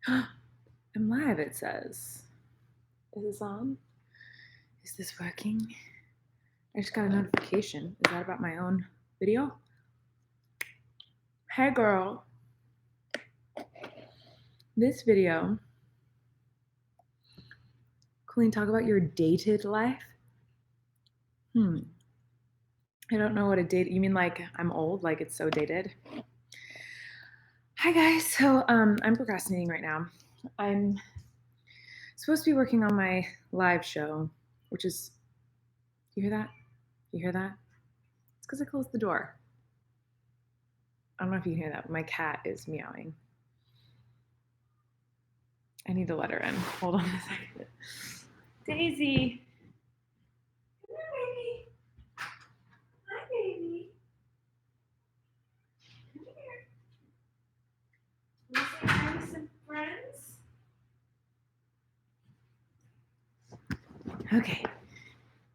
I'm live, it says. Is this on? Is this working? I just got a notification. Is that about my own video? Hey girl. This video, Colleen, talk about your dated life? I don't know what a date, you mean like I'm old, like it's so dated? Hi guys, so I'm procrastinating right now. I'm supposed to be working on my live show, which is, you hear that? You hear that? It's because I closed the door. I don't know if you can hear that, but my cat is meowing. I need to let her in. Hold on a second. Daisy. Come here, baby. Hi, baby. Come here. Want to say hi to some friends? Okay.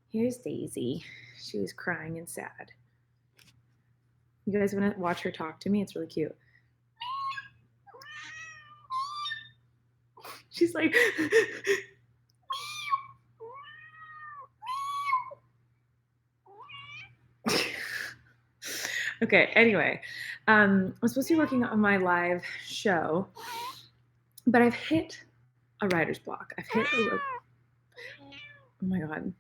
Here's Daisy. She was crying and sad. You guys want to watch her talk to me? It's really cute. She's like, okay, anyway, I'm supposed to be working on my live show, but I've hit a writer's block. I've hit a, oh my God.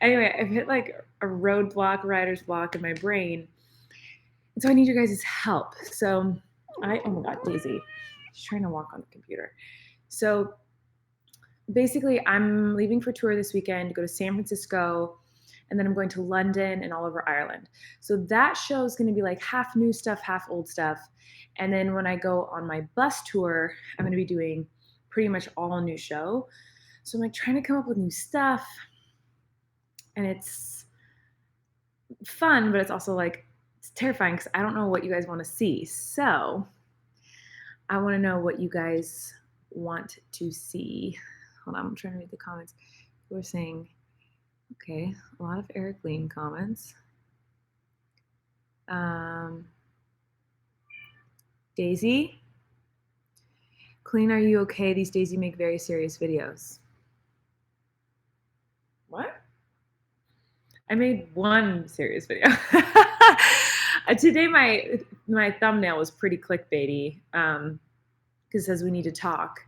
Anyway, I've hit like a roadblock, writer's block in my brain. And so I need your guys' help. So oh my God, Daisy, she's trying to walk on the computer. So basically, I'm leaving for tour this weekend to go to San Francisco, and then I'm going to London and all over Ireland. So that show is going to be like half new stuff, half old stuff. And then when I go on my bus tour, I'm going to be doing pretty much all new show. So I'm like trying to come up with new stuff, and it's fun, but it's also like it's terrifying because I don't know what you guys want to see. So I want to know what you guys want to see. Hold on, I'm trying to read the comments. People are saying, okay, a lot of Eric Lean comments. Daisy? Colleen, are you okay? These days you make very serious videos. What? I made one serious video. Today my thumbnail was pretty clickbaity because it says we need to talk.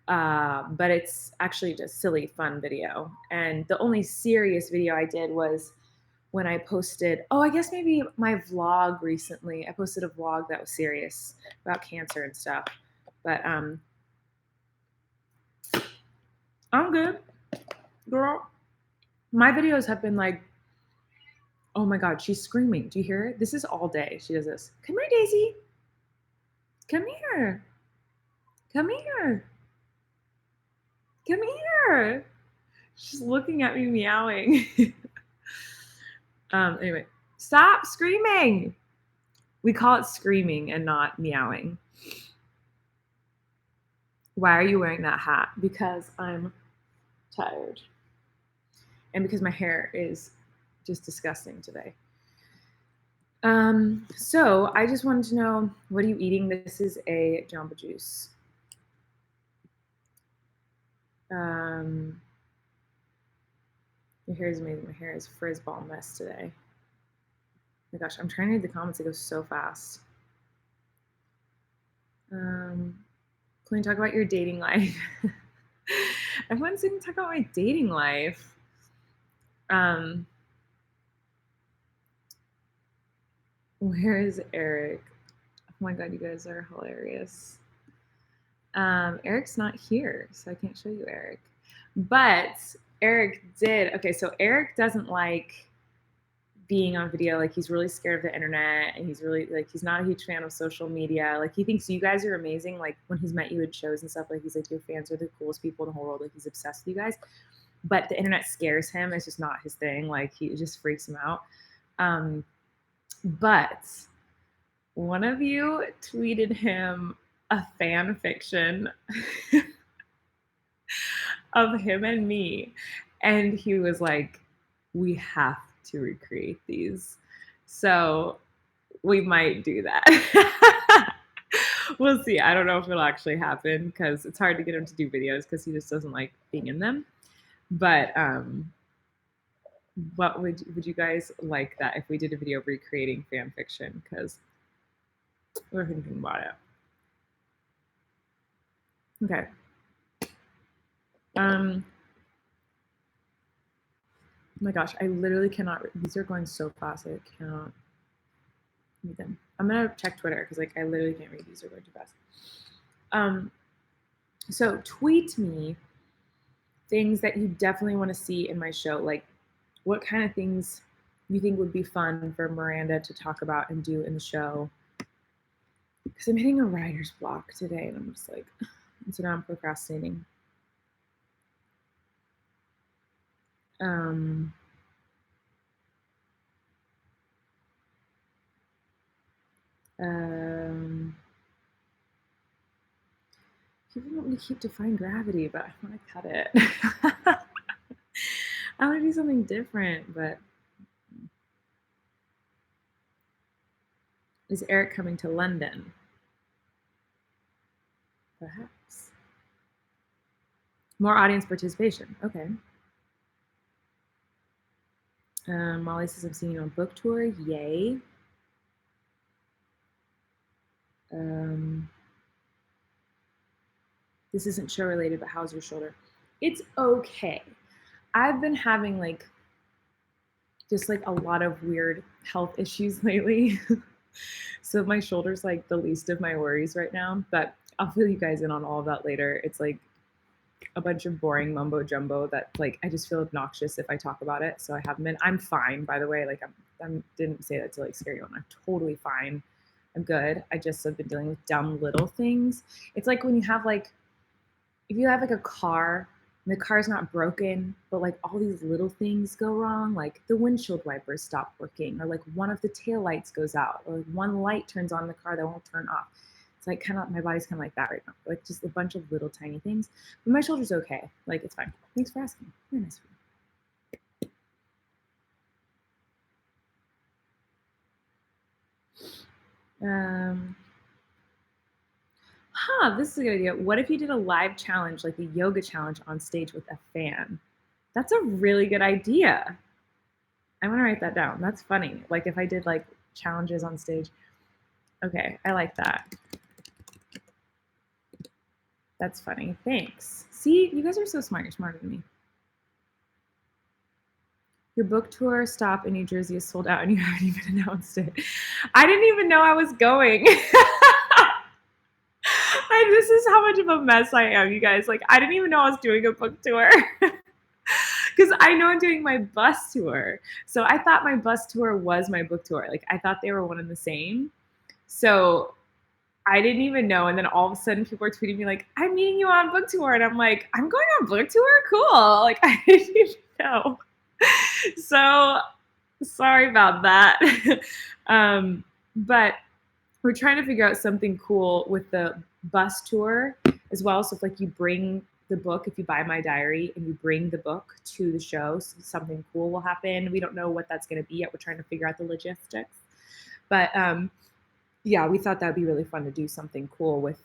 But it's actually just silly, fun video. And the only serious video I did was when I posted, I guess maybe my vlog recently. I posted a vlog that was serious about cancer and stuff. But I'm good, girl. My videos have been like, oh my God, she's screaming. Do you hear it? This is all day. She does this. Come here, Daisy. Come here. Come here. Come here. She's looking at me meowing. Anyway, stop screaming. We call it screaming and not meowing. Why are you wearing that hat? Because I'm tired. And because my hair is just disgusting today. So I just wanted to know, what are you eating? This is a Jamba Juice. Your hair is amazing. My hair is frizz ball mess today. Oh my gosh, I'm trying to read the comments. It goes so fast. Can we talk about your dating life? Everyone's going to talk about my dating life. Where is Eric? Oh my God, you guys are hilarious. Eric's not here, so I can't show you Eric. But Eric did. Okay, so Eric doesn't like being on video. Like, he's really scared of the internet, and he's really like, he's not a huge fan of social media. Like, he thinks you guys are amazing. Like, when he's met you at shows and stuff, like, he's like, your fans are the coolest people in the whole world. Like, he's obsessed with you guys. But the internet scares him. It's just not his thing. Like, it just freaks him out. But one of you tweeted him a fan fiction of him and me, and he was like, we have to recreate these. So we might do that. We'll see. I don't know if it'll actually happen because it's hard to get him to do videos because he just doesn't like being in them. But what would you guys like that if we did a video recreating fan fiction? Because we're thinking about it. Okay. Oh my gosh, I literally cannot. These are going so fast. I cannot read them. I'm gonna check Twitter because like I literally can't read. These are going too fast. So tweet me things that you definitely want to see in my show. Like what kind of things you think would be fun for Miranda to talk about and do in the show. Because I'm hitting a writer's block today and I'm just like, and so now I'm procrastinating. People want me to keep defying gravity, but I want to cut it. I want to do something different, but is Eric coming to London? Perhaps. More audience participation. Okay. Molly says I'm seeing you on book tour. Yay. This isn't show related, but how's your shoulder? It's okay. I've been having like just like a lot of weird health issues lately. So my shoulder's like the least of my worries right now, but I'll fill you guys in on all of that later. It's like a bunch of boring mumbo jumbo that like I just feel obnoxious if I talk about it. So I haven't been. I'm fine, by the way. Like I'm didn't say that to like scare you. I'm totally fine. I'm good. I just have been dealing with dumb little things. It's like when you have like if you have like a car and the car's not broken, but like all these little things go wrong, like the windshield wipers stop working, or like one of the tail lights goes out, or like one light turns on in the car that won't turn off. It's like kind of my body's kind of like that right now, like just a bunch of little tiny things. But my shoulder's okay, like it's fine. Thanks for asking. Very nice of you. This is a good idea. What if you did a live challenge, like the yoga challenge on stage with a fan? That's a really good idea. I'm gonna write that down. That's funny. Like if I did like challenges on stage. Okay, I like that. That's funny. Thanks. See, you guys are so smart. You're smarter than me. Your book tour stop in New Jersey is sold out and you haven't even announced it. I didn't even know I was going. This is how much of a mess I am, you guys. Like, I didn't even know I was doing a book tour. Because I know I'm doing my bus tour. So I thought my bus tour was my book tour. Like, I thought they were one and the same. So I didn't even know. And then all of a sudden people are tweeting me like, I'm meeting you on book tour. And I'm like, I'm going on book tour? Cool. Like, I didn't even know. So sorry about that. But we're trying to figure out something cool with the bus tour as well. So if like you bring the book, if you buy my diary and you bring the book to the show, so something cool will happen. We don't know what that's going to be yet. We're trying to figure out the logistics. But yeah, we thought that would be really fun to do something cool with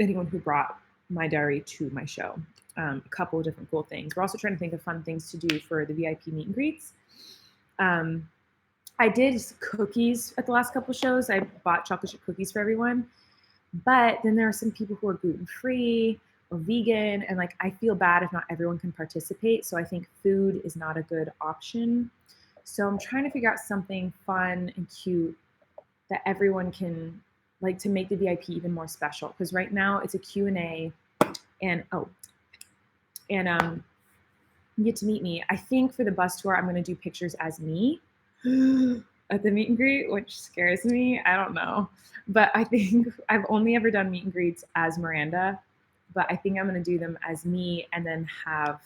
anyone who brought my diary to my show. A couple of different cool things. We're also trying to think of fun things to do for the VIP meet and greets. I did cookies at the last couple of shows. I bought chocolate chip cookies for everyone. But then there are some people who are gluten-free or vegan, and like I feel bad if not everyone can participate. So I think food is not a good option. So I'm trying to figure out something fun and cute that everyone can like to make the VIP even more special. Because right now it's a Q&A and you get to meet me. I think for the bus tour, I'm going to do pictures as me at the meet and greet, which scares me. I don't know. But I think I've only ever done meet and greets as Miranda, but I think I'm going to do them as me and then have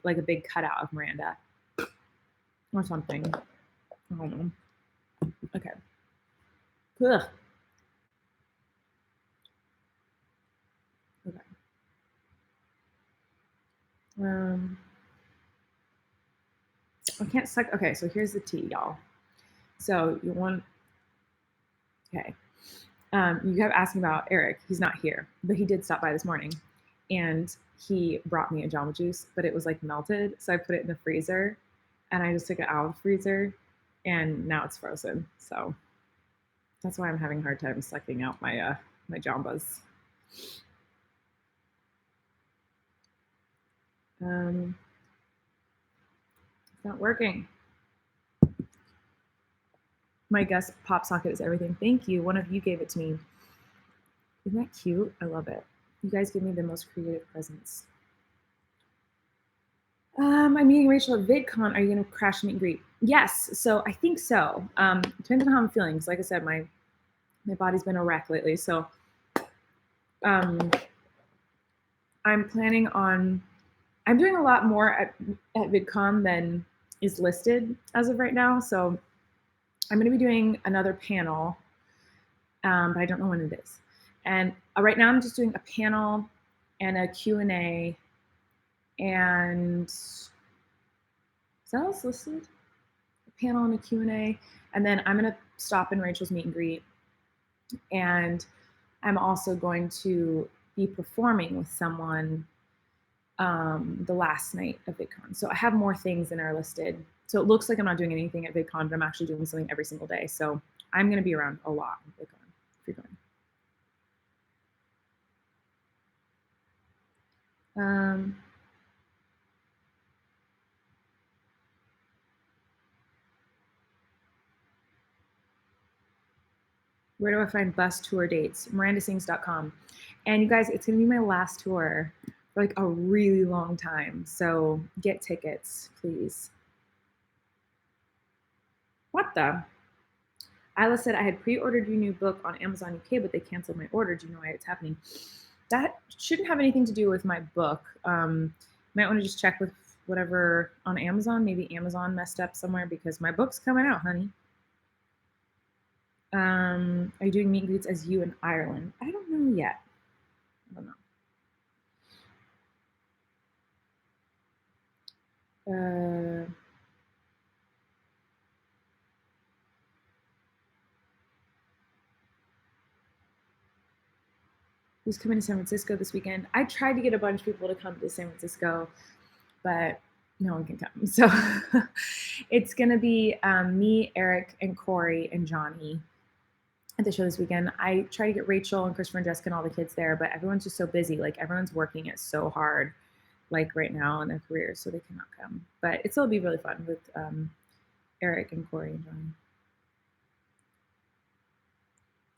like a big cutout of Miranda or something. I don't know. Okay. Ugh. Okay. I can't suck. Okay, so here's the tea, y'all. So you want, okay. You kept asking about Eric. He's not here, but he did stop by this morning, and he brought me a Jamba Juice, but it was like melted, so I put it in the freezer, and I just took it out of the freezer, and now it's frozen. So that's why I'm having a hard time sucking out my my Jambas. It's not working. My guest pop socket is everything. Thank you. One of you gave it to me. Isn't that cute? I love it. You guys give me the most creative presents. I'm meeting Rachel at VidCon. Are you going to crash meet and greet? Yes. So I think so. Depends on how I'm feeling. Like I said, my body's been a wreck lately. So I'm planning on. I'm doing a lot more at VidCon than is listed as of right now. So I'm going to be doing another panel, but I don't know when it is. And right now I'm just doing a panel and a Q&A. And is that else listed? A panel and a Q&A. And then I'm going to stop in Rachel's meet and greet. And I'm also going to be performing with someone the last night of VidCon. So I have more things than are listed. So it looks like I'm not doing anything at VidCon, but I'm actually doing something every single day. So I'm going to be around a lot at VidCon if you're going. Where do I find bus tour dates? mirandasings.com. And you guys, it's going to be my last tour for like a really long time. So get tickets, please. What the? Isla said I had pre-ordered your new book on Amazon UK, but they canceled my order. Do you know why it's happening? That shouldn't have anything to do with my book. Might want to just check with whatever on Amazon. Maybe Amazon messed up somewhere because my book's coming out, honey. Are you doing meet and greets as you in Ireland? I don't know yet. I don't know. Who's coming to San Francisco this weekend? I tried to get a bunch of people to come to San Francisco, but no one can come. So it's going to be me, Eric, and Corey, and Johnny at the show this weekend. I try to get Rachel and Christopher and Jessica and all the kids there, but everyone's just so busy. Like everyone's working it so hard, like right now in their careers, so they cannot come. But it's still be really fun with Eric and Corey and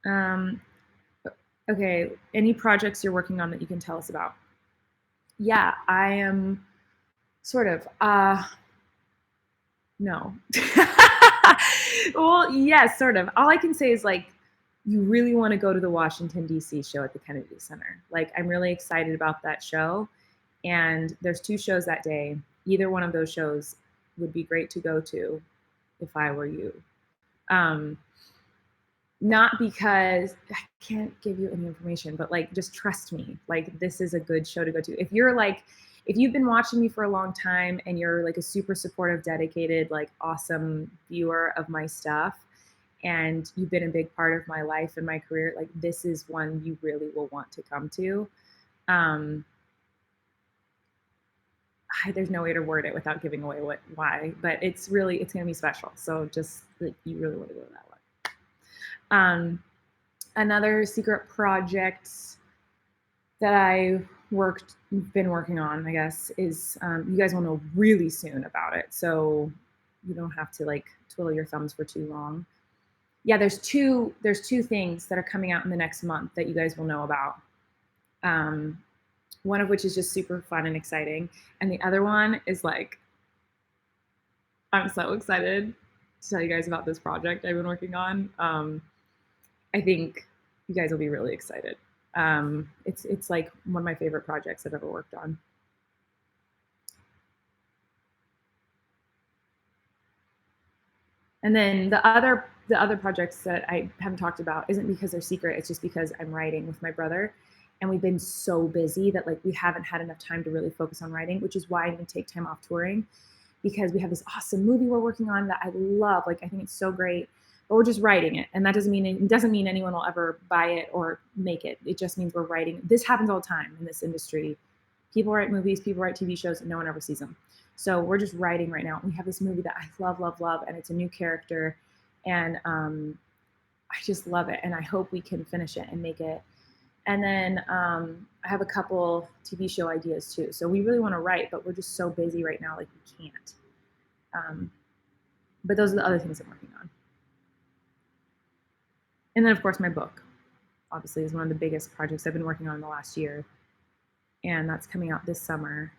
Johnny. Okay, any projects you're working on that you can tell us about? Yeah, I am sort of. No. Well, yes, sort of. All I can say is like, you really want to go to the Washington, D.C. show at the Kennedy Center. Like, I'm really excited about that show. And there's 2 shows that day. Either one of those shows would be great to go to if I were you. Not because I can't give you any information, but like, just trust me. Like, this is a good show to go to. If you've been watching me for a long time and you're like a super supportive, dedicated, like awesome viewer of my stuff, and you've been a big part of my life and my career, like this is one you really will want to come to. There's no way to word it without giving away why, but it's going to be special. So just like, you really want to go to that one. Another secret project that I been working on, I guess, is you guys will know really soon about it, so you don't have to like twiddle your thumbs for too long. Yeah, there's two things that are coming out in the next month that you guys will know about. One of which is just super fun and exciting, and the other one is like, I'm so excited to tell you guys about this project I've been working on. I think you guys will be really excited. It's like one of my favorite projects I've ever worked on. And then the other projects that I haven't talked about isn't because they're secret. It's just because I'm writing with my brother, and we've been so busy that like we haven't had enough time to really focus on writing, which is why I'm going to take time off touring. because we have this awesome movie we're working on that I love. Like, I think it's so great, but we're just writing it. And that doesn't mean anyone will ever buy it or make it. It just means we're writing. This happens all the time in this industry. People write movies, people write TV shows, and no one ever sees them. So we're just writing right now. We have this movie that I love, love, love, and it's a new character. And I just love it. And I hope we can finish it and make it. And then I have a couple TV show ideas too. So we really want to write, but we're just so busy right now, like we can't. But those are the other things I'm working on. And then, of course, my book, obviously, is one of the biggest projects I've been working on in the last year. And that's coming out this summer.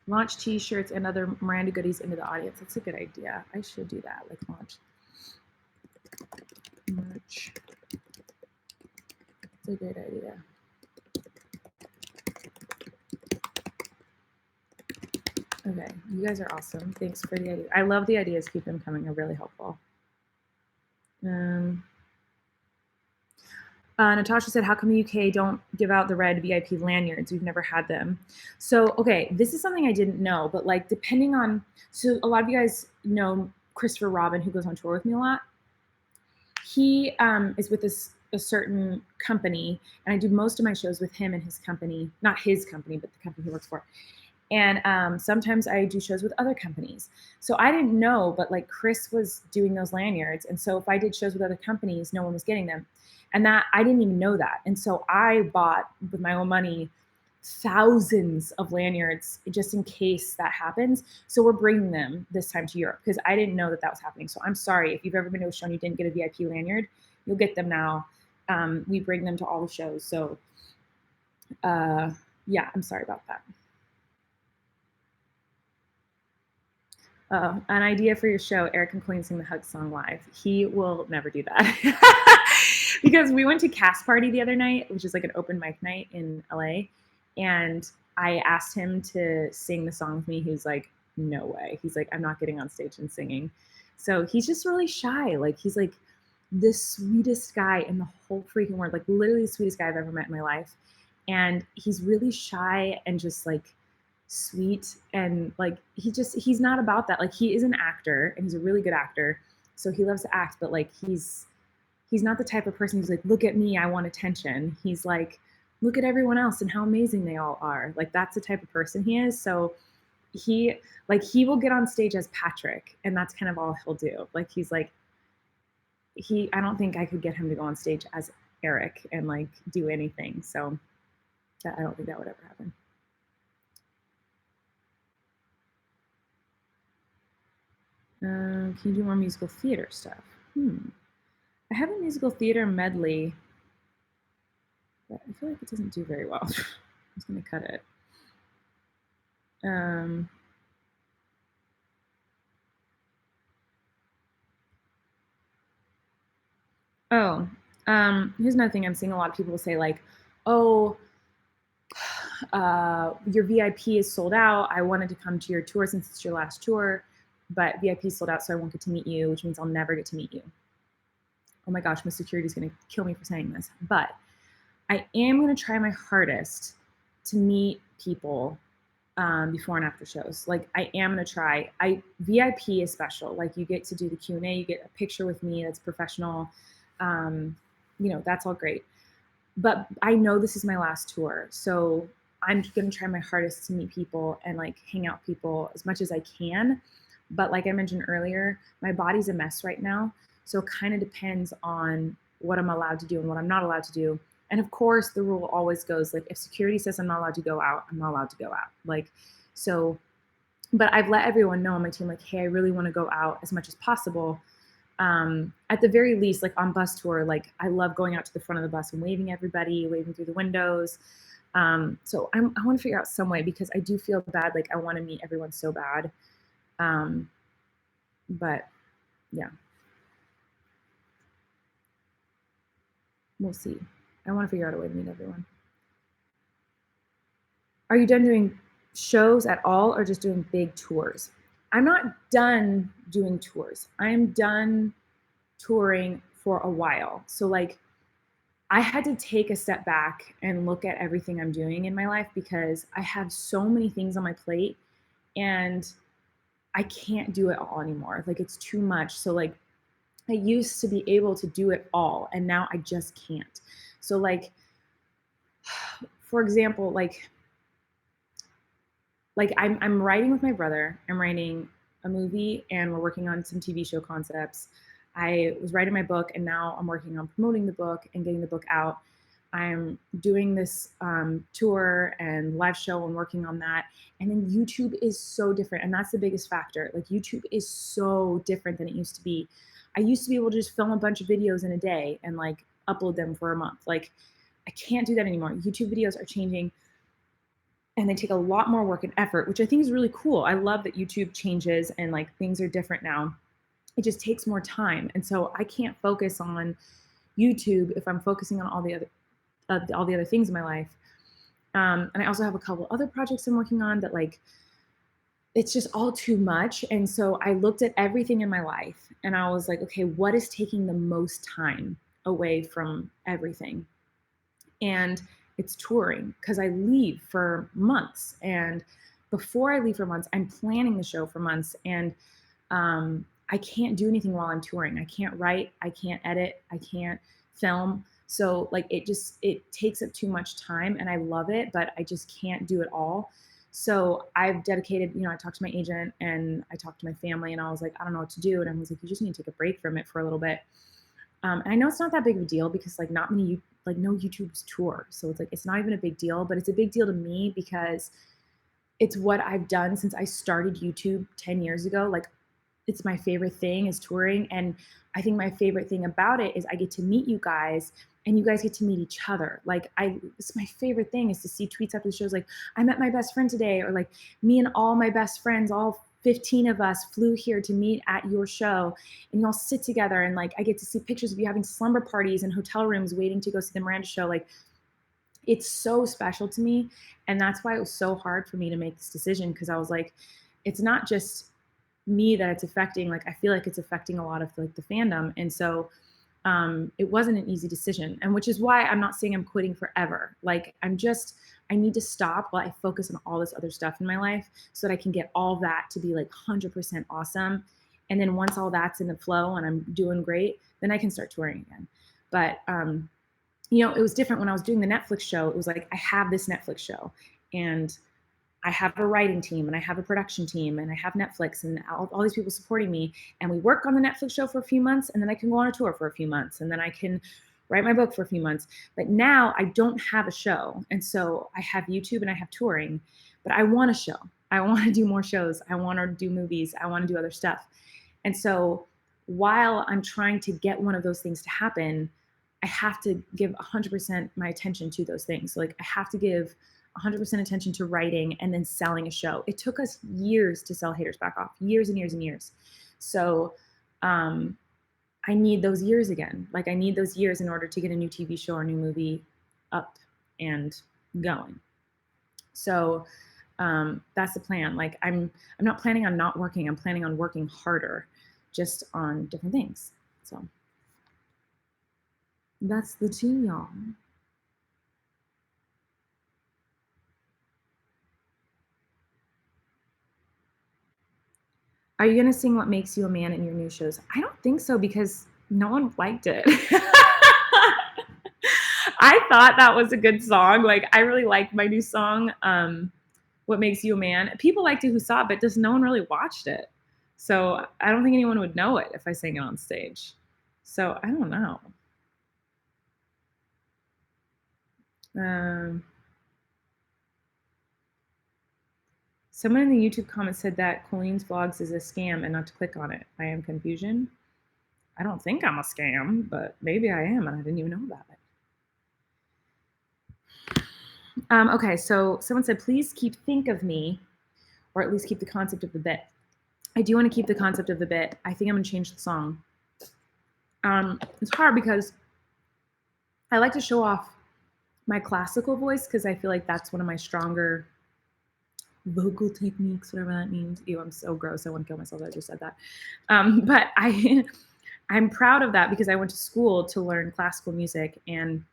Launch t-shirts and other Miranda goodies into the audience. That's a good idea. I should do that, like launch merch. It's a great idea. Okay, you guys are awesome. Thanks for the idea. I love the ideas. Keep them coming. They're really helpful. Natasha said, how come the UK don't give out the red VIP lanyards? We've never had them. So, okay, this is something I didn't know, but like depending on, so a lot of you guys know Christopher Robin, who goes on tour with me a lot. He is with a certain company, and I do most of my shows with him and his company, not his company, but the company he works for. And sometimes I do shows with other companies. So I didn't know, but like Chris was doing those lanyards. And so if I did shows with other companies, no one was getting them. And that I didn't even know that. And so I bought with my own money thousands of lanyards just in case that happens. So we're bringing them this time to Europe because I didn't know that was happening. So I'm sorry if you've ever been to a show and you didn't get a VIP lanyard, you'll get them now. We bring them to all the shows. So yeah, I'm sorry about that. An idea for your show, Eric and Queen sing the Hug song live. He will never do that. Because we went to Cast Party the other night, which is like an open mic night in LA. And I asked him to sing the song with me. He's like, no way. He's like, I'm not getting on stage and singing. So he's just really shy. Like, he's like the sweetest guy in the whole freaking world. Like, literally the sweetest guy I've ever met in my life. And he's really shy and just like sweet, and like he's not about that. Like, he is an actor and he's a really good actor, so he loves to act, but like he's not the type of person who's like, look at me, I want attention. He's like, look at everyone else and how amazing they all are. Like, that's the type of person he is. So he will get on stage as Patrick, and that's kind of all he'll do. Like, he's like, I don't think I could get him to go on stage as Eric and like do anything. So I don't think that would ever happen. Can you do more musical theater stuff? I have a musical theater medley, but I feel like it doesn't do very well. I'm just going to cut it. Here's another thing I'm seeing a lot of people say, like, oh, your VIP is sold out. I wanted to come to your tour since it's your last tour, but VIP is sold out, so I won't get to meet you, which means I'll never get to meet you. Oh my gosh, my security is going to kill me for saying this, but I am going to try my hardest to meet people before and after shows. Like, I am going to try. VIP is special. Like, you get to do the Q&A, you get a picture with me that's professional. That's all great. But I know this is my last tour, so I'm going to try my hardest to meet people and like hang out with people as much as I can. But like I mentioned earlier, my body's a mess right now. So it kind of depends on what I'm allowed to do and what I'm not allowed to do. And of course, the rule always goes, like, if security says I'm not allowed to go out, I'm not allowed to go out. Like, so, but I've let everyone know on my team, like, hey, I really want to go out as much as possible. At the very least, like on bus tour, like, I love going out to the front of the bus and waving everybody, waving through the windows. So I want to figure out some way, because I do feel bad. Like, I want to meet everyone so bad. But yeah, we'll see. I want to figure out a way to meet everyone. Are you done doing shows at all, or just doing big tours? I'm not done doing tours. I'm done touring for a while. So like I had to take a step back and look at everything I'm doing in my life because I have so many things on my plate and I can't do it all anymore. Like it's too much. So like I used to be able to do it all and now I just can't. So like for example, like I'm writing with my brother. I'm writing a movie and we're working on some TV show concepts. I was writing my book and now I'm working on promoting the book and getting the book out. I'm doing this tour and live show and working on that. And then YouTube is so different. And that's the biggest factor. Like YouTube is so different than it used to be. I used to be able to just film a bunch of videos in a day and like upload them for a month. Like I can't do that anymore. YouTube videos are changing and they take a lot more work and effort, which I think is really cool. I love that YouTube changes and like things are different now. It just takes more time. And so I can't focus on YouTube if I'm focusing on all the other things in my life. And I also have a couple other projects I'm working on that like it's just all too much. And so I looked at everything in my life and I was like, okay, what is taking the most time away from everything? And it's touring because I leave for months. And before I leave for months, I'm planning the show for months. And I can't do anything while I'm touring. I can't write, I can't edit, I can't film. So like it takes up too much time and I love it, but I just can't do it all. So I've dedicated, I talked to my agent and I talked to my family and I was like, I don't know what to do. And I was like, you just need to take a break from it for a little bit. And I know it's not that big of a deal because like not many, like no YouTubers tour. So it's like, it's not even a big deal, but it's a big deal to me because it's what I've done since I started YouTube 10 years ago. Like it's my favorite thing is touring. And I think my favorite thing about it is I get to meet you guys and you guys get to meet each other. Like it's my favorite thing is to see tweets after the shows. Like I met my best friend today, or like me and all my best friends, all 15 of us flew here to meet at your show and you all sit together. And like, I get to see pictures of you having slumber parties in hotel rooms, waiting to go see the Miranda show. Like it's so special to me. And that's why it was so hard for me to make this decision. Cause I was like, it's not just me that it's affecting. Like, I feel like it's affecting a lot of like the fandom. And so it wasn't an easy decision. And which is why I'm not saying I'm quitting forever. Like I need to stop while I focus on all this other stuff in my life so that I can get all that to be like 100% awesome. And then once all that's in the flow and I'm doing great, then I can start touring again. But it was different when I was doing the Netflix show. It was like, I have this Netflix show and I have a writing team and I have a production team and I have Netflix and all these people supporting me. And we work on the Netflix show for a few months and then I can go on a tour for a few months and then I can write my book for a few months. But now I don't have a show. And so I have YouTube and I have touring, but I want a show. I want to do more shows. I want to do movies. I want to do other stuff. And so while I'm trying to get one of those things to happen, I have to give 100% my attention to those things. So like I have to give 100% attention to writing and then selling a show. It took us years to sell Haters Back Off, years and years and years. So I need those years again. Like I need those years in order to get a new TV show or new movie up and going. So that's the plan. Like I'm not planning on not working. I'm planning on working harder, just on different things. So that's the tea, y'all. Are you going to sing What Makes You a Man in your new shows? I don't think so because no one liked it. I thought that was a good song. Like, I really liked my new song, What Makes You a Man. People liked it who saw it, but just no one really watched it. So I don't think anyone would know it if I sang it on stage. So I don't know. Someone in the YouTube comments said that Colleen's Vlogs is a scam and not to click on it. I am confusion. I don't think I'm a scam, but maybe I am and I didn't even know about it. Okay, so someone said, please think of me, or at least keep the concept of the bit. I do want to keep the concept of the bit. I think I'm going to change the song. It's hard because I like to show off my classical voice because I feel like that's one of my stronger vocal techniques, whatever that means. Ew, I'm so gross. I want to kill myself. I just said that. But I'm proud of that because I went to school to learn classical music. And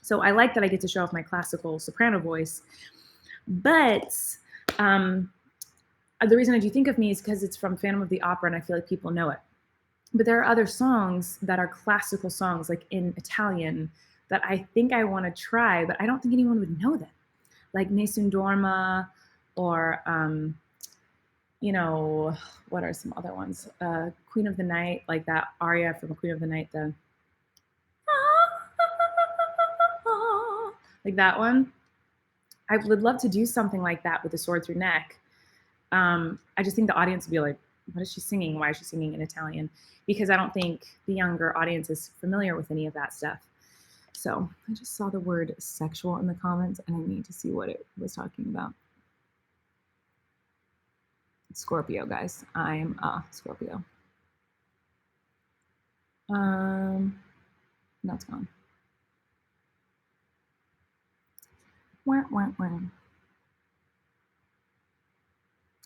so I like that I get to show off my classical soprano voice. But the reason I do think of me is because it's from Phantom of the Opera, and I feel like people know it. But there are other songs that are classical songs, like in Italian, that I think I want to try, but I don't think anyone would know them. Like Nessun Dorma, or you know, what are some other ones? Queen of the Night, like that aria from Queen of the Night, the like that one. I would love to do something like that with the sword through neck. I just think the audience would be like, what is she singing? Why is she singing in Italian? Because I don't think the younger audience is familiar with any of that stuff. So I just saw the word sexual in the comments, and I need to see what it was talking about. Scorpio, guys. I am a Scorpio. That's gone. Wah, wah, wah.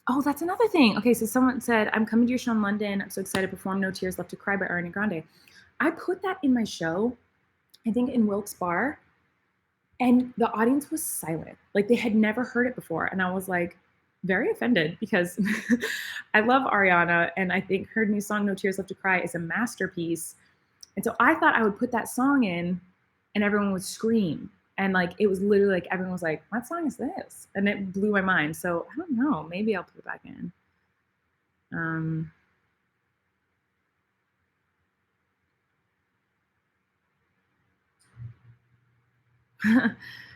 Oh, that's another thing. Okay, so someone said, I'm coming to your show in London. I'm so excited to perform No Tears Left to Cry by Ariana Grande. I put that in my show, I think in Wilkes Barre, and the audience was silent. Like they had never heard it before. And I was like, very offended because I love Ariana, and I think her new song, No Tears Left to Cry, is a masterpiece. And so I thought I would put that song in and everyone would scream. And like it was literally like everyone was like, what song is this? And it blew my mind. So I don't know. Maybe I'll put it back in.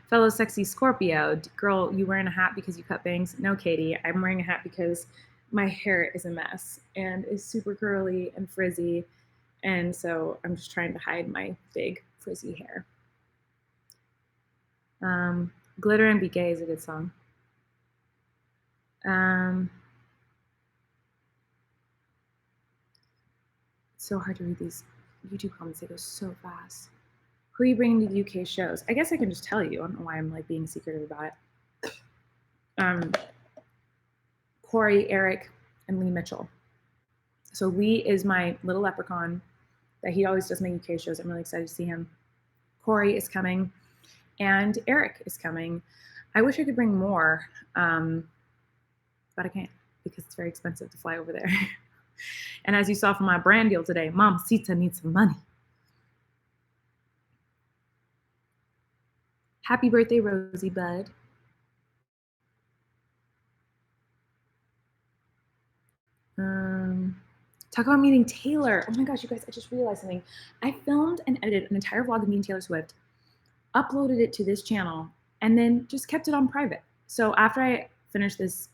Fellow sexy Scorpio, girl, you wearing a hat because you cut bangs? No, Katie, I'm wearing a hat because my hair is a mess and is super curly and frizzy. And so I'm just trying to hide my big frizzy hair. Glitter and Be Gay is a good song. It's so hard to read these YouTube comments. They go so fast. Who are you bringing to the UK shows? I guess I can just tell you. I don't know why I'm like being secretive about it. Corey, Eric, and Lee Mitchell. So Lee is my little leprechaun that he always does my UK shows. I'm really excited to see him. Corey is coming, and Eric is coming. I wish I could bring more, but I can't because it's very expensive to fly over there. And as you saw from my brand deal today, Mom Sita needs some money. Happy birthday, Rosie Bud. Talk about meeting Taylor. Oh my gosh, you guys, I just realized something. I filmed and edited an entire vlog of meeting Taylor Swift, uploaded it to this channel, and then just kept it on private. So after I finish this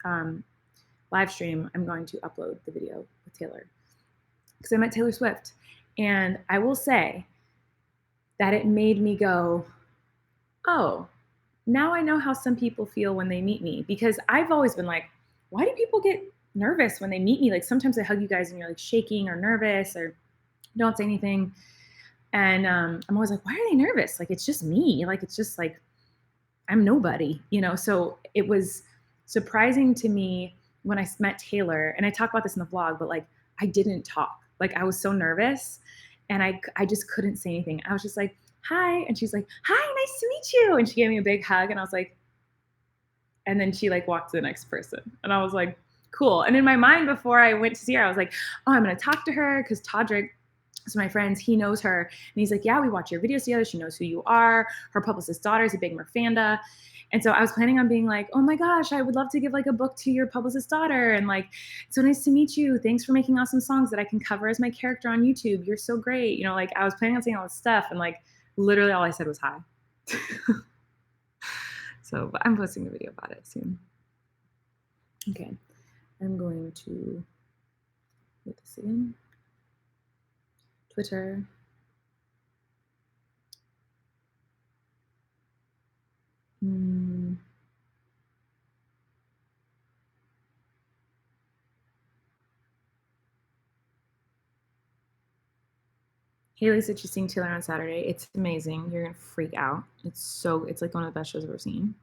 live stream, I'm going to upload the video with Taylor because I met Taylor Swift. And I will say that it made me go, oh, now I know how some people feel when they meet me, because I've always been like, why do people get nervous when they meet me? Like sometimes I hug you guys and you're like shaking or nervous or don't say anything. And I'm always like, why are they nervous? Like, it's just me. Like, it's just like, I'm nobody, you know? So it was surprising to me when I met Taylor, and I talk about this in the vlog, but like, I didn't talk. Like, I was so nervous and I just couldn't say anything. I was just like, hi. And she's like, hi, nice to meet you. And she gave me a big hug, and I was like, and then she like walked to the next person. And I was like, cool. And in my mind, before I went to see her, I was like, oh, I'm going to talk to her because Todrick, so my friends, he knows her. And he's like, yeah, we watch your videos together. She knows who you are. Her publicist daughter is a big Merfanda. And so I was planning on being like, oh my gosh, I would love to give like a book to your publicist daughter. And like, so nice to meet you. Thanks for making awesome songs that I can cover as my character on YouTube. You're so great. You know, like I was planning on saying all this stuff, and like literally all I said was hi. So but I'm posting a video about it soon. Okay, I'm going to put this in. Twitter. Haley said she's seeing Taylor on Saturday. It's amazing. You're gonna freak out. It's like one of the best shows I've ever seen.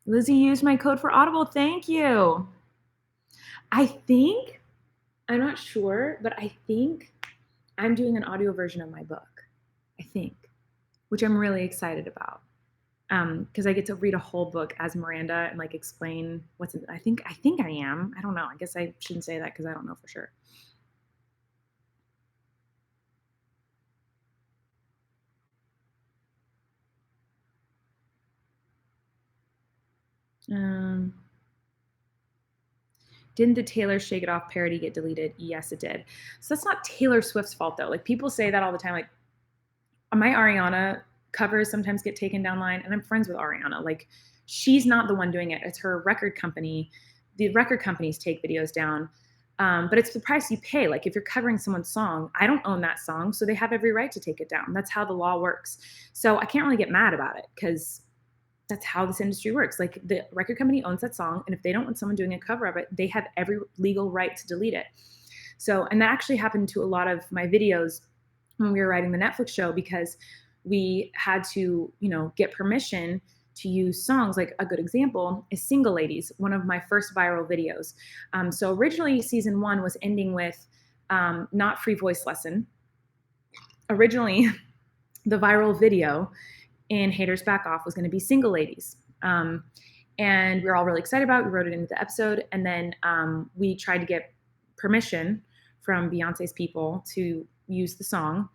Lizzie used my code for Audible. Thank you. I think, I'm not sure, but I think I'm doing an audio version of my book. I think, which I'm really excited about. Because I get to read a whole book as Miranda and like explain what's in it. I think I am. I don't know. I guess I shouldn't say that because I don't know for sure. Um, didn't the Taylor Shake It Off parody get deleted? Yes, it did. So that's not Taylor Swift's fault though. Like people say that all the time. Like my Ariana covers sometimes get taken down line, and I'm friends with Ariana. Like she's not the one doing it. It's her record company. The record companies take videos down. But it's the price you pay. Like if you're covering someone's song, I don't own that song, so they have every right to take it down. That's how the law works. So I can't really get mad about it because that's how this industry works. Like the record company owns that song, and if they don't want someone doing a cover of it, they have every legal right to delete it. So, and that actually happened to a lot of my videos when we were writing the Netflix show because we had to, get permission to use songs. Like a good example is Single Ladies, one of my first viral videos. So originally season 1 was ending with Not Free Voice Lesson. Originally, the viral video in Haters Back Off was going to be Single Ladies. And we were all really excited about it. We wrote it into the episode. And then we tried to get permission from Beyonce's people to use the song.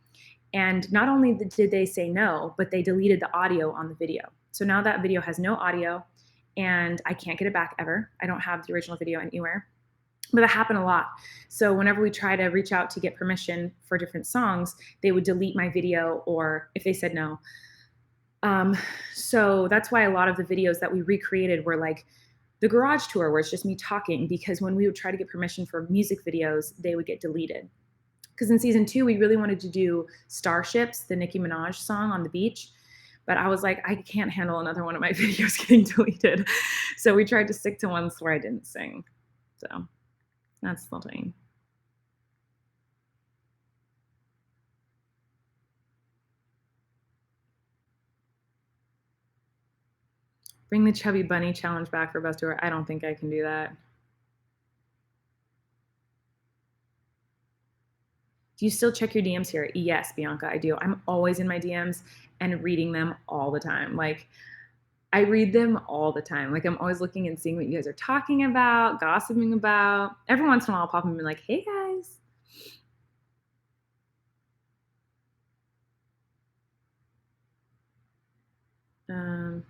And not only did they say no, but they deleted the audio on the video. So now that video has no audio and I can't get it back ever. I don't have the original video anywhere. But that happened a lot. So whenever we try to reach out to get permission for different songs, they would delete my video or if they said no. So that's why a lot of the videos that we recreated were like the garage tour where it's just me talking, because when we would try to get permission for music videos, they would get deleted. Because in season 2, we really wanted to do Starships, the Nicki Minaj song on the beach. But I was like, I can't handle another one of my videos getting deleted. So we tried to stick to ones where I didn't sing. So that's the thing. Bring the Chubby Bunny challenge back for best tour. I don't think I can do that. Do you still check your DMs here? Yes, Bianca, I do. I'm always in my DMs and reading them all the time. Like, I read them all the time. Like, I'm always looking and seeing what you guys are talking about, gossiping about. Every once in a while, I'll pop them and be like, hey, guys. Um,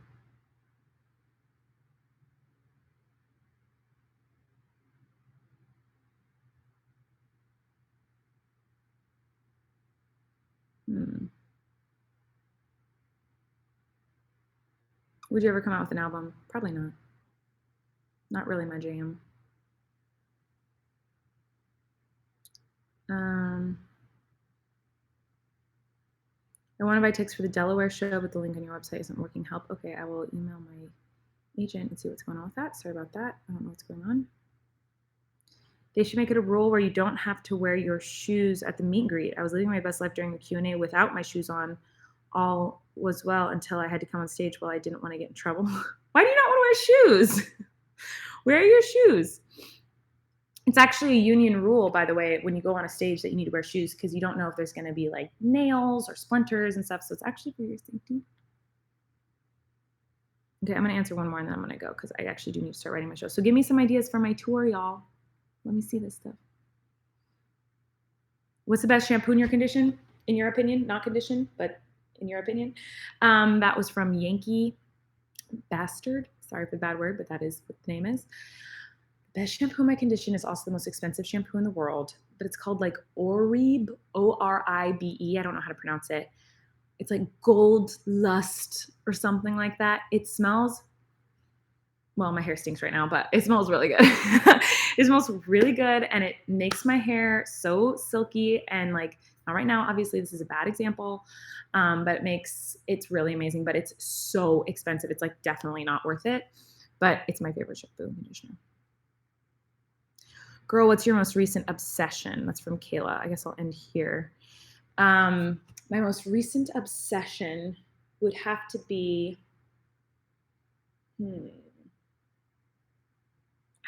hmm. Would you ever come out with an album? Probably not. Not really my jam. I want to buy tickets for the Delaware show, but the link on your website isn't working. Help. Okay, I will email my agent and see what's going on with that. Sorry about that. I don't know what's going on. They should make it a rule where you don't have to wear your shoes at the meet and greet. I was living my best life during the Q&A without my shoes on. All was well until I had to come on stage. Well, I didn't want to get in trouble. Why do you not want to wear shoes? Wear your shoes. It's actually a union rule, by the way, when you go on a stage that you need to wear shoes because you don't know if there's going to be like nails or splinters and stuff. So it's actually for your safety. Okay, I'm going to answer one more and then I'm going to go because I actually do need to start writing my show. So give me some ideas for my tour, y'all. Let me see this stuff. What's the best shampoo in your condition? In your opinion? Not condition, but in your opinion? That was from Yankee Bastard. Sorry for the bad word, but that is what the name is. Best shampoo in my condition is also the most expensive shampoo in the world, but it's called like Oribe, Oribe. I don't know how to pronounce it. It's like Gold Lust or something like that. It smells, well, my hair stinks right now, but it smells really good. It smells really good and it makes my hair so silky and like, not right now, obviously this is a bad example, but it's really amazing, but it's so expensive. It's like definitely not worth it, but it's my favorite shampoo and conditioner. Girl, what's your most recent obsession? That's from Kayla. I guess I'll end here. My most recent obsession would have to be,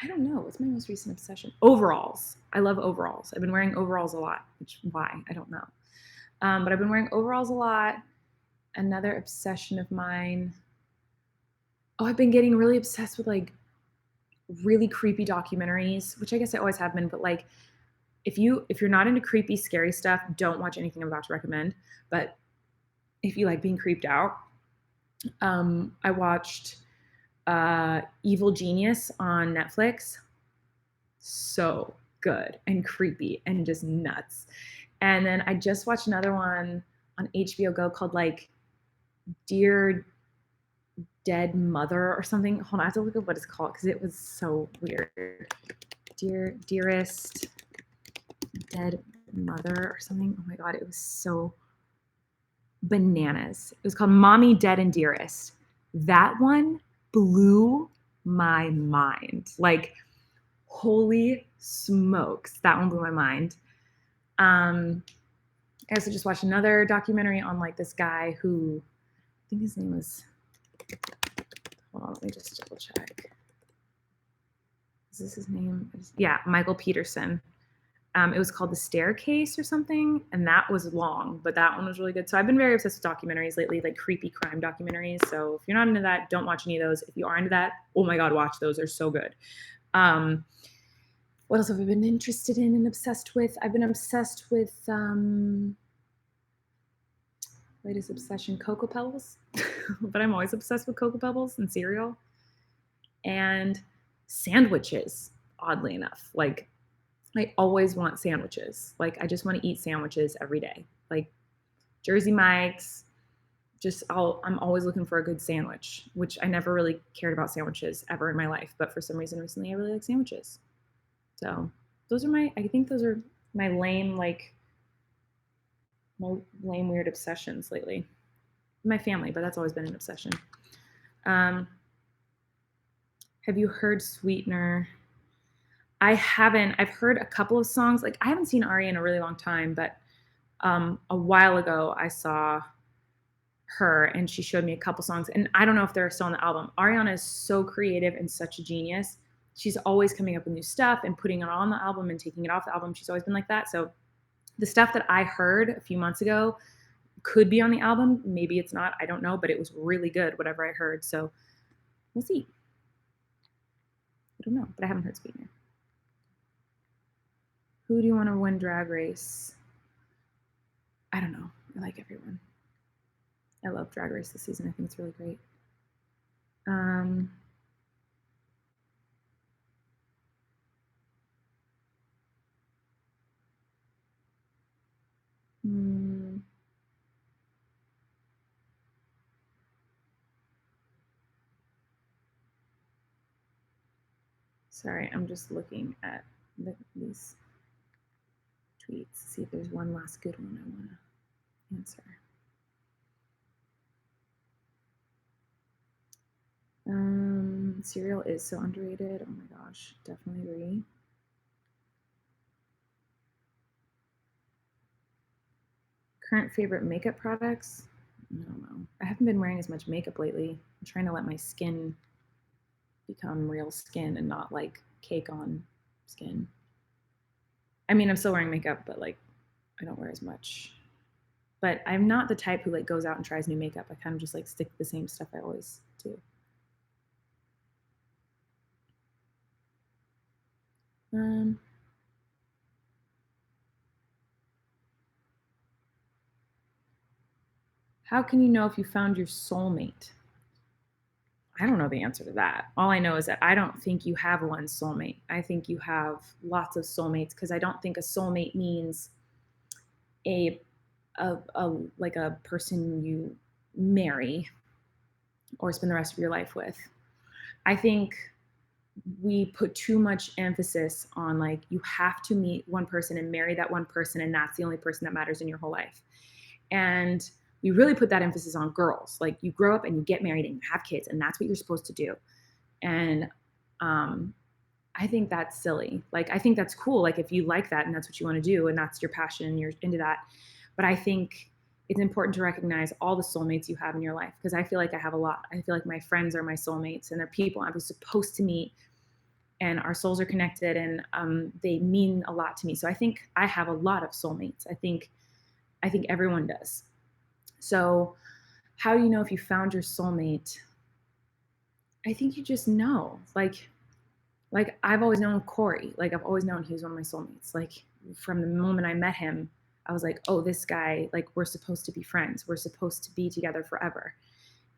I I don't know. What's my most recent obsession? Overalls. I love overalls. I've been wearing overalls a lot, why? I don't know. But I've been wearing overalls a lot. Another obsession of mine. Oh, I've been getting really obsessed with like really creepy documentaries, which I guess I always have been, but like if you're not into creepy, scary stuff, don't watch anything I'm about to recommend. But if you like being creeped out, I watched Evil Genius on Netflix. So good and creepy and just nuts. And then I just watched another one on HBO Go called like Dear Dead Mother or something. Hold on, I have to look up what it's called because it was so weird. Dearest Dead Mother or something. Oh my God, it was so bananas. It was called Mommy Dead and Dearest. That one blew my mind. Like, holy smokes, that one blew my mind. I also just watched another documentary on like this guy who, I think his name was, hold on, let me just double check. Is this his name? Yeah, Michael Peterson. It was called The Staircase or something, and that was long, but that one was really good. So I've been very obsessed with documentaries lately, like creepy crime documentaries. So if you're not into that, don't watch any of those. If you are into that, oh my God, watch those. They're so good. What else have I been interested in and obsessed with? I've been obsessed with latest obsession, Cocoa Pebbles. But I'm always obsessed with Cocoa Pebbles and cereal. And sandwiches, oddly enough. Like, I always want sandwiches. Like, I just want to eat sandwiches every day. Like Jersey Mike's, I'm always looking for a good sandwich, which I never really cared about sandwiches ever in my life. But for some reason recently, I really like sandwiches. So I think those are my lame, weird obsessions lately. My family, but that's always been an obsession. Have you heard Sweetener? I haven't. I've heard a couple of songs. Like, I haven't seen Ari in a really long time, but a while ago I saw her and she showed me a couple songs, and I don't know if they're still on the album. Ariana is so creative and such a genius. She's always coming up with new stuff and putting it on the album and taking it off the album. She's always been like that. So the stuff that I heard a few months ago could be on the album. Maybe it's not. I don't know, but it was really good, whatever I heard. So we'll see. I don't know, but I haven't heard Sweetener. Who do you want to win Drag Race? I don't know. I like everyone. I love Drag Race this season. I think it's really great. Sorry, I'm just looking at these tweets, see if there's one last good one I want to answer. Cereal is so underrated. Oh my gosh, definitely agree. Current favorite makeup products? I don't know. I haven't been wearing as much makeup lately. I'm trying to let my skin become real skin and not like cake on skin. I mean, I'm still wearing makeup, but like I don't wear as much. But I'm not the type who like goes out and tries new makeup. I kind of just like stick to the same stuff I always do. How can you know if you found your soulmate? I don't know the answer to that. All I know is that I don't think you have one soulmate. I think you have lots of soulmates because I don't think a soulmate means a like a person you marry or spend the rest of your life with. I think we put too much emphasis on like you have to meet one person and marry that one person and that's the only person that matters in your whole life. And we really put that emphasis on girls. Like you grow up and you get married and you have kids and that's what you're supposed to do. And I think that's silly. Like I think that's cool. Like if you like that and that's what you want to do and that's your passion and you're into that. But I think it's important to recognize all the soulmates you have in your life because I feel like I have a lot. I feel like my friends are my soulmates and they're people I was supposed to meet and our souls are connected, and they mean a lot to me. So I think I have a lot of soulmates. I think everyone does. So how do you know if you found your soulmate? I think you just know. Like I've always known Corey. Like I've always known he was one of my soulmates. Like from the moment I met him, I was like, oh, this guy, like we're supposed to be friends. We're supposed to be together forever.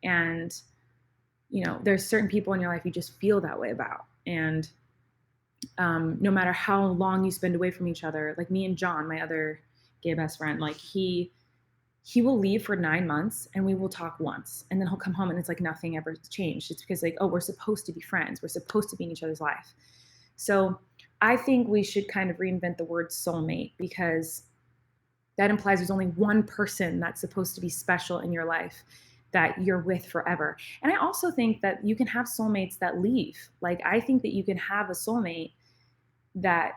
And there's certain people in your life you just feel that way about. And no matter how long you spend away from each other, like me and John, my other gay best friend, like he will leave for 9 months and we will talk once, and then he'll come home and it's like nothing ever changed. It's because like, oh, we're supposed to be friends. We're supposed to be in each other's life. So I think we should kind of reinvent the word soulmate, because that implies there's only one person that's supposed to be special in your life that you're with forever. And I also think that you can have soulmates that leave. Like I think that you can have a soulmate that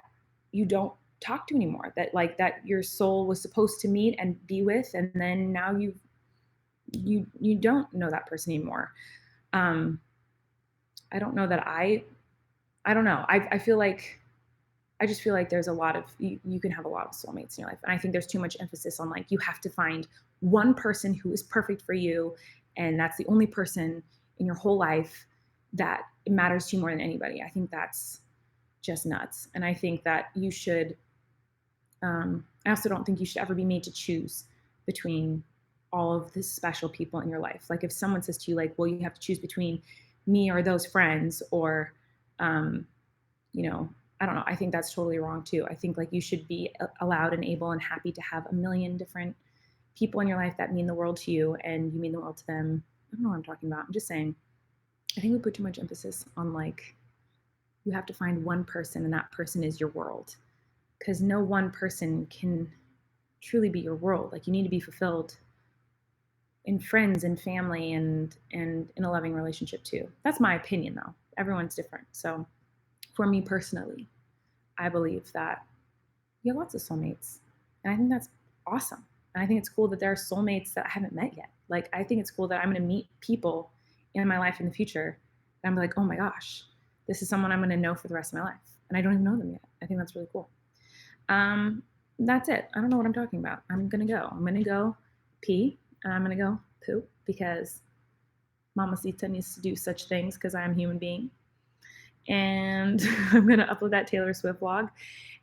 you don't talk to anymore, that your soul was supposed to meet and be with, and then now you don't know that person anymore. I don't know that I don't know. I feel like I just feel like there's a lot of you can have a lot of soulmates in your life. And I think there's too much emphasis on like you have to find one person who is perfect for you, and that's the only person in your whole life that matters to you more than anybody. I think that's just nuts. And I think that you should I also don't think you should ever be made to choose between all of the special people in your life. Like if someone says to you, like, well, you have to choose between me or those friends, or, um, I don't know. I think that's totally wrong too. I think like you should be allowed and able and happy to have a million different people in your life that mean the world to you, and you mean the world to them. I don't know what I'm talking about. I'm just saying, I think we put too much emphasis on like, you have to find one person and that person is your world, because no one person can truly be your world. Like you need to be fulfilled in friends and family, and in a loving relationship too. That's my opinion though. Everyone's different. So for me personally, I believe that you have lots of soulmates. And I think that's awesome. And I think it's cool that there are soulmates that I haven't met yet. Like I think it's cool that I'm going to meet people in my life in the future and I'm like, oh my gosh, this is someone I'm going to know for the rest of my life. And I don't even know them yet. I think that's really cool. That's it. I don't know what I'm talking about. I'm going to go pee, and I'm going to go poop, because Mamacita needs to do such things because I'm a human being. And I'm going to upload that Taylor Swift vlog,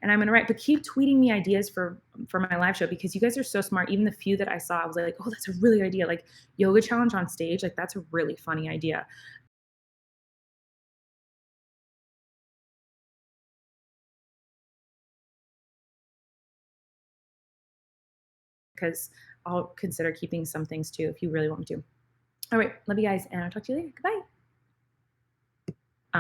and I'm going to write, but keep tweeting me ideas for my live show, because you guys are so smart. Even the few that I saw, I was like, oh, that's a really good idea. Like yoga challenge on stage. Like that's a really funny idea. Because I'll consider keeping some things too if you really want me to. All right. Love you guys, and I'll talk to you later. Goodbye.